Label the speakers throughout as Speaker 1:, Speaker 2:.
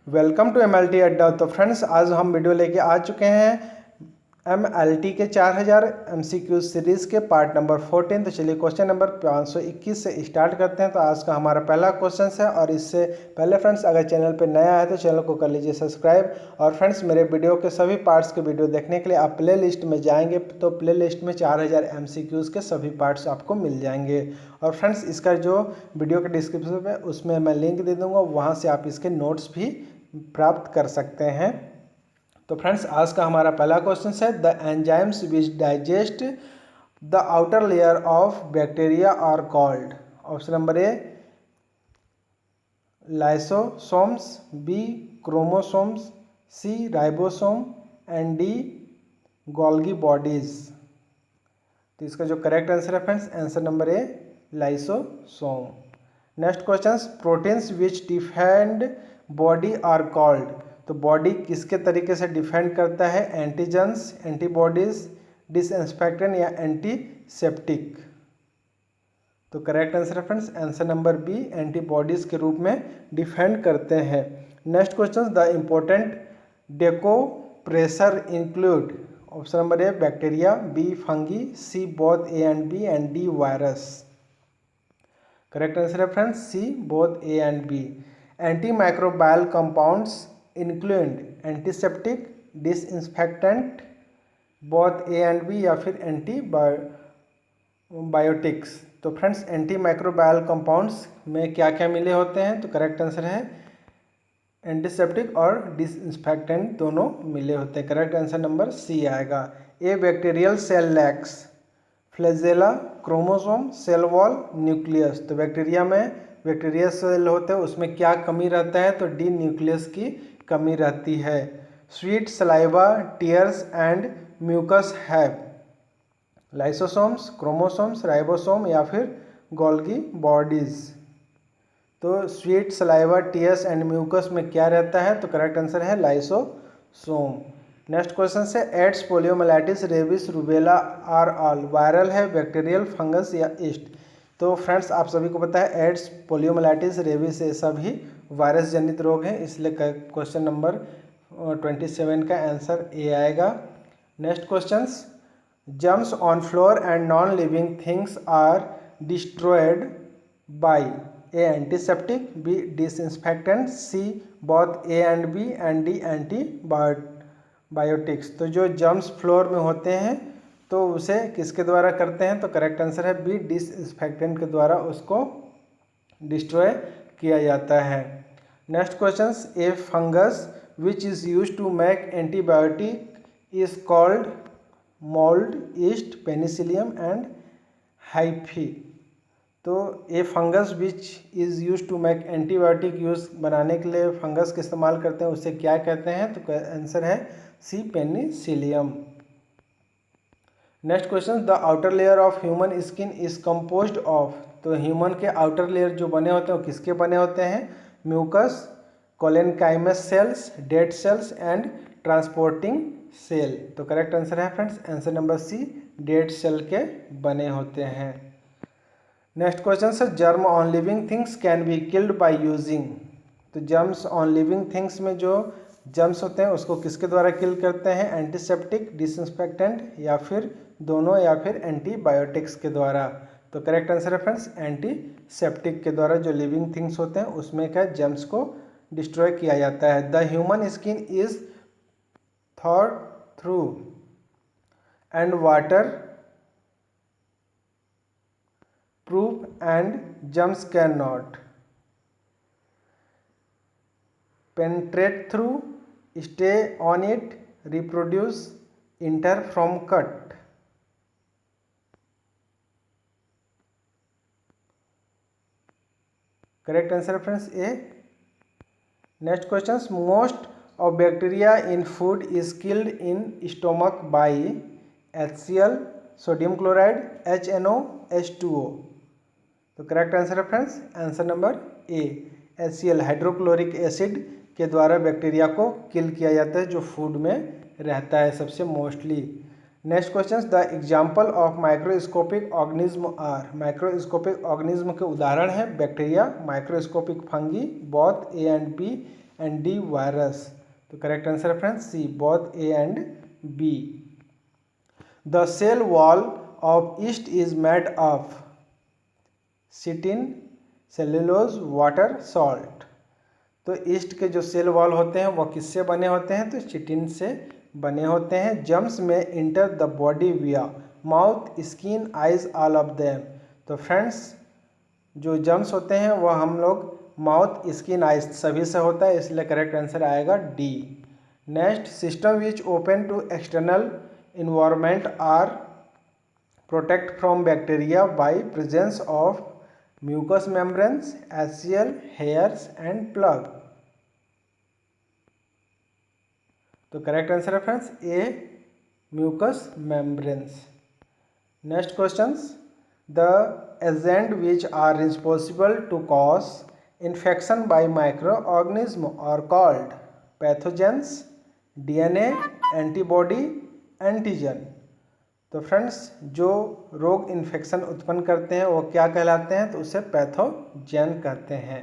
Speaker 1: Welcome to MLT अड्डा। तो friends आज हम वीडियो लेके आ चुके हैं MLT के 4000 MCQ सीरीज़ के पार्ट नंबर 14। तो चलिए क्वेश्चन नंबर 521 से स्टार्ट करते हैं। तो आज का हमारा पहला क्वेश्चन है और इससे पहले फ्रेंड्स अगर चैनल पर नया है तो चैनल को कर लीजिए सब्सक्राइब। और फ्रेंड्स मेरे वीडियो के सभी पार्ट्स के वीडियो देखने के लिए आप प्ले लिस्ट में जाएंगे तो प्ले लिस्ट में 4000 MCQs के सभी पार्ट्स आपको मिल जाएंगे। और फ्रेंड्स इसका जो वीडियो के डिस्क्रिप्शन में उसमें मैं लिंक दे दूँगा, वहाँ से आप इसके नोट्स भी प्राप्त कर सकते हैं। तो फ्रेंड्स आज का हमारा पहला क्वेश्चन है the enzymes which digest the outer layer of bacteria are called. Option number A lysosomes, B chromosomes, C ribosome and D Golgi bodies. तो इसका जो करेक्ट आंसर है friends answer number A lysosome. Next question proteins which defend body are called. तो body किसके तरीके से defend करता है? एंटीजेंस, एंटीबॉडीज, डिसइंफेक्टेंट या एंटीसेप्टिक। तो करेक्ट आंसर है friends answer number B, antibodies के रूप में डिफेंड करते हैं। Next question the important decomposer include. Option number A bacteria, B fungi, C both A and B and D virus. Correct answer है friends C both A and B. Antimicrobial compounds include antiseptic, disinfectant, both A and B या फिर antibiotics. तो friends antimicrobial compounds में क्या क्या मिले होते हैं? तो करेक्ट आंसर है एंटीसेप्टिक और डिसइंफेक्टेंट दोनों मिले होते हैं। करेक्ट आंसर नंबर सी आएगा। A bacterial cell lacks flagella, chromosome, cell wall, nucleus. तो बैक्टीरिया में बैक्टीरिया सेल होते हैं, उसमें क्या कमी रहता है? तो डी न्यूक्लियस की कमी रहती है। Sweet saliva, tears and mucus have lysosomes, chromosomes, ribosome या फिर गोल्गी बॉडीज। तो sweet saliva, tears and mucus में क्या रहता है? तो करेक्ट आंसर है लाइसोसोम। नेक्स्ट क्वेश्चन से AIDS, poliomyelitis, rabies, rubella are all viral है, बैक्टीरियल, फंगस या ईस्ट। तो फ्रेंड्स आप सभी को पता है एड्स, पोलियोमाइलाइटिस, रेबीज ये सभी वायरस जनित रोग हैं, इसलिए क्वेश्चन नंबर 27 का आंसर ए आएगा। Next question germs on floor and non living things are destroyed by A antiseptic, B disinfectant, C both A and B and D antibiotics. तो जो जर्म्स फ्लोर में होते हैं तो उसे किसके द्वारा करते हैं? तो करेक्ट आंसर है बी डिसइंफेक्टेंट के द्वारा उसको डिस्ट्रॉय किया जाता है। Next question a fungus which is use to make antibiotic is called mould, yeast, penicillium and hyphae. तो a fungus which is use to make antibiotic use बनाने के लिए फंगस का इस्तेमाल करते हैं, उसे क्या कहते हैं? तो आंसर है C penicillium. Next question the outer layer of human skin is composed of. तो ह्यूमन के आउटर लेयर जो बने होते हैं वो किसके बने होते हैं? Mucus, collenchymas cells, dead cells and transporting cell. तो करेक्ट आंसर है friends answer number C, dead cell के बने होते हैं। नेक्स्ट क्वेश्चन है germ on living things can be killed by using. तो जर्म्स ऑन लिविंग थिंग्स में जो जर्म्स होते हैं उसको किसके द्वारा किल करते हैं? एंटीसेप्टिक, डिसइंफेक्टेंट या फिर दोनों या फिर एंटीबायोटिक्स के द्वारा। तो करेक्ट आंसर है फ्रेंड्स एंटीसेप्टिक के द्वारा जो लिविंग थिंग्स होते हैं उसमें क्या जर्म्स को डिस्ट्रॉय किया जाता है। The human skin is thought through and water proof and germs cannot penetrate through, stay on it, reproduce, enter from cut। Correct answer friends A. Next question most of bacteria in food is killed in stomach by HCl, sodium chloride, HNO, H2O। तो correct answer है friends answer number ए HCl, hydrochloric acid के द्वारा bacteria को किल किया जाता है जो food में रहता है सबसे mostly. Next question the example of microscopic organism are. Microscopic organism के उदाहरण है bacteria, microscopic fungi, both A and B and D virus. तो करेक्ट आंसर है friends C, both A and B. The cell wall of yeast is made of chitin, cellulose, water, salt. तो yeast के जो cell wall होते हैं वो किससे बने होते हैं? तो चिटिन से बने होते हैं। जम्स में इंटर द बॉडी विया mouth, skin, eyes, all of them. तो फ्रेंड्स जो जम्स होते हैं वो हम लोग माउथ, स्किन, आइज सभी से होता है, इसलिए करेक्ट आंसर आएगा D. Next, system which open to external environment are protect from bacteria by presence of mucus membranes, cilia, hairs and plug. तो करेक्ट आंसर है friends A, mucus membranes. Next questions, the agent which are responsible to cause infection by micro organism are called pathogens, DNA, antibody, antigen. तो friends जो रोग infection उत्पन्न करते हैं वो क्या कहलाते हैं? तो उसे पैथोजेन कहते हैं।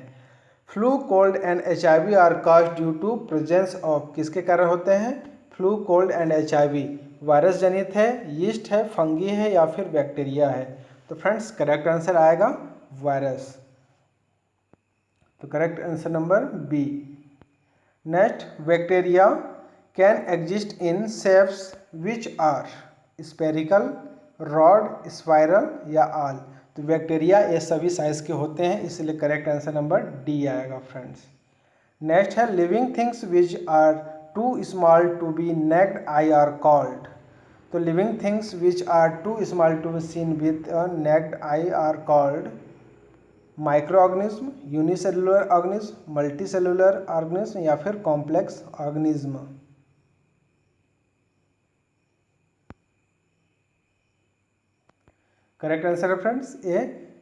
Speaker 1: Flu, cold and HIV are caused due to presence of, किसके कारण होते हैं? Flu, cold and HIV virus जनित है, यीस्ट है, फंगी है या फिर बैक्टीरिया है? तो फ्रेंड्स करेक्ट आंसर आएगा वायरस। तो correct answer number B. Next, bacteria can exist in shapes which are spherical, rod, spiral या आल। तो बैक्टीरिया ये सभी साइज के होते हैं, इसलिए करेक्ट आंसर नंबर डी आएगा फ्रेंड्स। नेक्स्ट है, living things which are too small to be naked eye are called. तो living things which are too small to be seen with naked eye are called micro organism, unicellular organism, multicellular organism या फिर complex organism. Correct answer है friends A,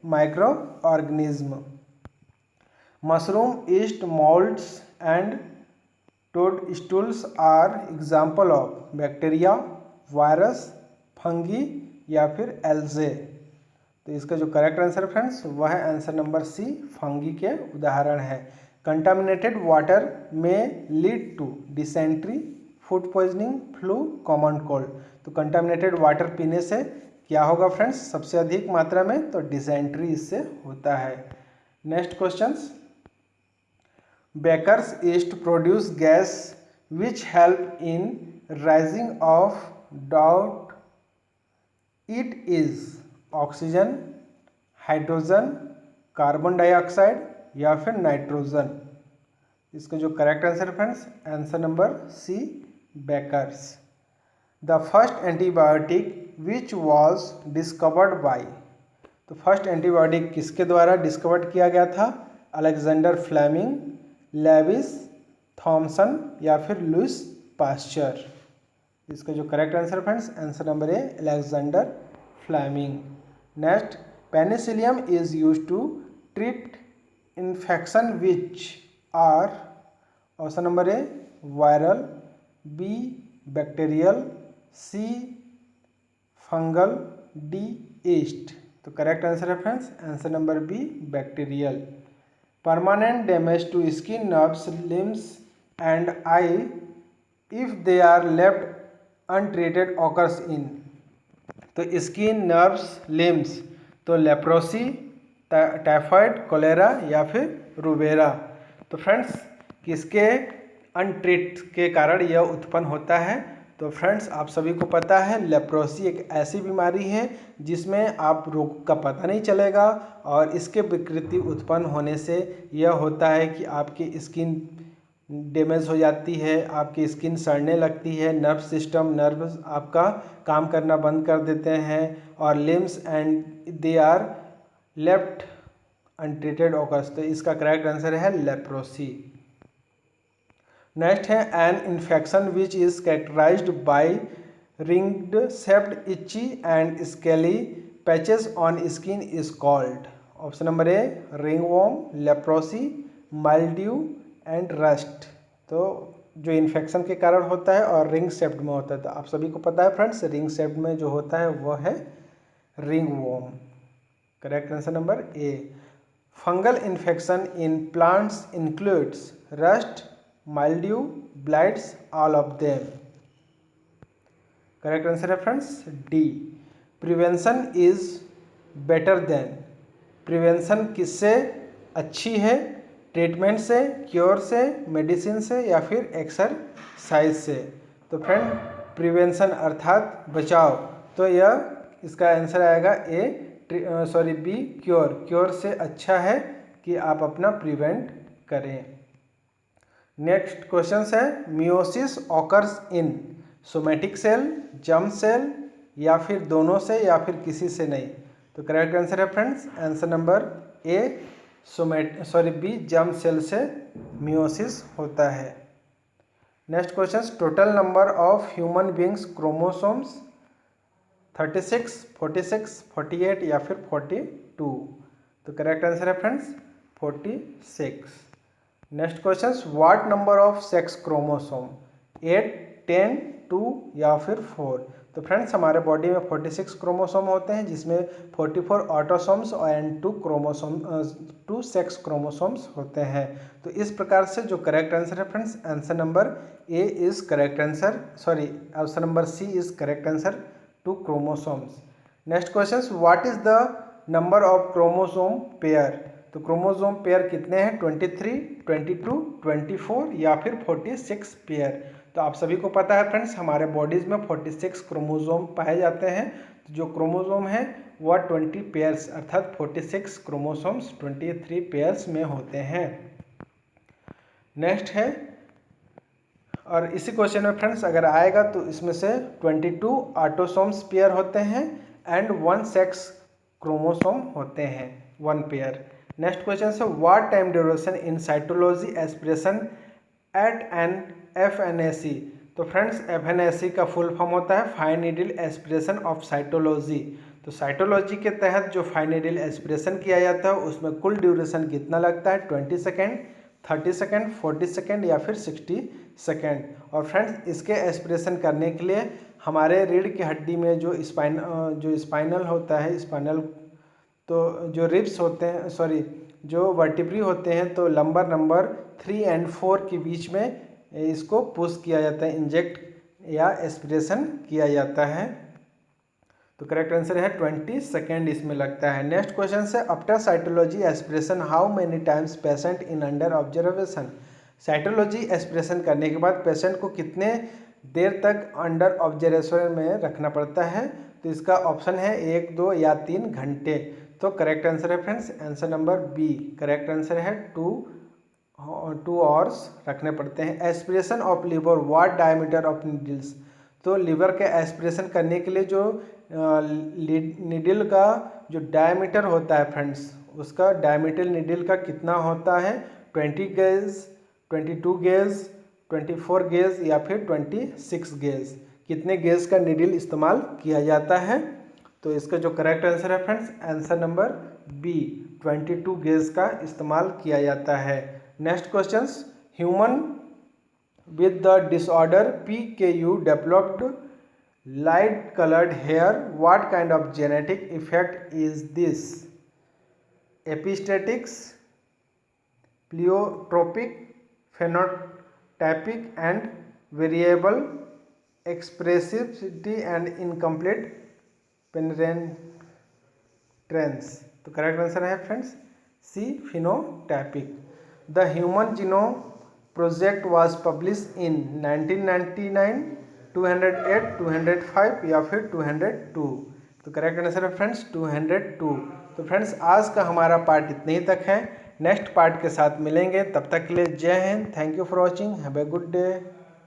Speaker 1: micro organism. Mushroom, yeast, moulds and toadstools are example of bacteria, virus, fungi या फिर एल्जे। तो इसका जो correct answer है friends वह है आंसर नंबर सी, फंगी के उदाहरण है। कंटामिनेटेड वाटर में lead to dysentery, food poisoning, flu, common cold. तो कंटामिनेटेड वाटर पीने से क्या होगा फ्रेंड्स? सबसे अधिक मात्रा में तो डिसेंट्री इससे होता है। Next questions, bakers yeast produce gas which help in rising of doubt, it is oxygen, hydrogen, carbon dioxide या फिर नाइट्रोजन। इसका जो correct answer friends answer number C, bakers. The first antibiotic which was discovered by. तो first antibiotic किसके द्वारा discovered किया गया था? अलेक्जेंडर फ्लेमिंग, लेविस, थॉमसन या फिर लुइस पास्चर। इसका जो correct answer friends answer number A, Alexander Fleming. Next, penicillium is use to treat infection which are, option number A viral, B bacterial, C fungal, D yeast. तो correct answer है friends answer number B, bacterial. Permanent damage to skin, nerves, limbs and eye if they are left untreated occurs in. तो skin, nerves, limbs, तो leprosy, typhoid, cholera या फिर रूबेरा। तो friends किसके अनट्रीट के कारण यह उत्पन्न होता है? तो फ्रेंड्स आप सभी को पता है लेप्रोसी एक ऐसी बीमारी है जिसमें आप रोग का पता नहीं चलेगा और इसके विकृति उत्पन्न होने से यह होता है कि आपकी स्किन डैमेज हो जाती है, आपकी स्किन सड़ने लगती है, नर्व सिस्टम, नर्व्स आपका काम करना बंद कर देते हैं और limbs and they are left untreated occurs. तो इसका करेक्ट आंसर है लेप्रोसी। नेक्स्ट है, an infection which is characterized by ringed, shaped, itchy and scaly patches on skin is called. Option number A ringworm, leprosy, mildew and rust. तो जो infection के कारण होता है और रिंग शेप्ड में होता है, तो आप सभी को पता है फ्रेंड्स रिंग शेप्ड में जो होता है वो है ringworm. Correct answer number A. Fungal infection in plants includes rust, mildew, blights, all of them. Correct answer है friends D, prevention is better than. Prevention किससे अच्छी है? ट्रीटमेंट से, क्योर से, मेडिसिन से या फिर एक्सरसाइज से। तो फ्रेंड प्रिवेंशन अर्थात बचाव, तो यह इसका आंसर आएगा ए, बी क्योर। क्योर से अच्छा है कि आप अपना प्रिवेंट करें। नेक्स्ट क्वेश्चन है meiosis occurs in somatic cell, germ cell या फिर दोनों से या फिर किसी से नहीं। तो करेक्ट आंसर है friends answer number A, B germ cell से मियोसिस होता है। Next question, total number of human beings chromosomes 36, 46, 48 या फिर 42। तो करेक्ट आंसर है friends 46। Next question, what number of sex chromosome 8, 10, 2 या फिर 4। तो फ्रेंड्स हमारे बॉडी में 46 क्रोमोसोम होते हैं, जिसमें 44 ऑटोसोम्स एंड 2 सेक्स क्रोमोसोम्स होते हैं। तो इस प्रकार से जो करेक्ट आंसर है friends answer number A is correct answer, option number C is correct answer, 2 chromosomes. Next question, what is the number of chromosome pair. तो क्रोमोसोम पेयर कितने हैं? 23, 22, 24 या फिर 46 पेयर। तो आप सभी को पता है फ्रेंड्स हमारे बॉडीज में 46 क्रोमोसोम पाए जाते हैं। तो जो क्रोमोसोम है वह 20 पेयर्स अर्थात 46 क्रोमोसोम्स 23 पेयर्स में होते हैं। नेक्स्ट है, और इसी क्वेश्चन में फ्रेंड्स अगर आएगा तो इसमें से 22 ऑटोसोम्स पेयर होते हैं एंड 1 सेक्स क्रोमोसोम होते हैं, 1 पेयर। नेक्स्ट क्वेश्चन है what time duration in cytology expression at an FNAC। तो फ्रेंड्स FNAC का फुल फॉर्म होता है fine needle aspiration of cytology. तो साइटोलॉजी के तहत जो फाइन नीडल एस्पिरेशन किया जाता है उसमें कुल ड्यूरेशन कितना लगता है? 20 सेकेंड, 30 सेकेंड, 40 सेकेंड या फिर 60 सेकेंड। और फ्रेंड्स इसके एस्पिरेशन करने के लिए हमारे रीढ़ की हड्डी में जो स्पाइनल होता है, स्पाइनल तो जो रिब्स होते हैं, जो वर्टिब्री होते हैं, तो लंबर नंबर 3 और 4 के बीच में इसको पुश किया जाता है, इंजेक्ट या एस्पिरेशन किया जाता है। तो करेक्ट आंसर है 20 सेकेंड इसमें लगता है। नेक्स्ट क्वेश्चन से after cytology aspiration how many times patient in under observation. Cytology aspiration करने के बाद पेशेंट को कितने देर तक अंडर ऑब्जर्वेशन में रखना पड़ता है? तो इसका ऑप्शन है 1, 2 या 3 घंटे। तो करेक्ट आंसर है friends answer number B, correct answer है 2 आवर्स रखने पड़ते हैं। Aspiration of liver what diameter of needles. तो लिवर के एस्पिरेशन करने के लिए जो नीडल का जो डायमीटर होता है फ्रेंड्स, उसका डायमीटर नीडल का कितना होता है? 20 गेज, 22 गेज, 24 गेज या फिर 26 गेज। कितने गेज का नीडल इस्तेमाल किया जाता है? तो इसका जो करेक्ट आंसर है friends answer number B, 22 gauge का इस्तेमाल किया जाता है। Next question, human with the disorder PKU developed light coloured hair what kind of genetic effect is this? Epistatics, pleiotropic, phenotypic and variable, expressivity and incomplete penetrance. तो correct answer है friends C, phenotypic. The human genome project was publish in 1999, 208, 205 या फिर 202। तो correct answer है friends 202। तो friends आज का हमारा पार्ट इतने ही तक है, नेक्स्ट पार्ट के साथ मिलेंगे, तब तक के लिए जय Hind, thank you for watching, have a good day.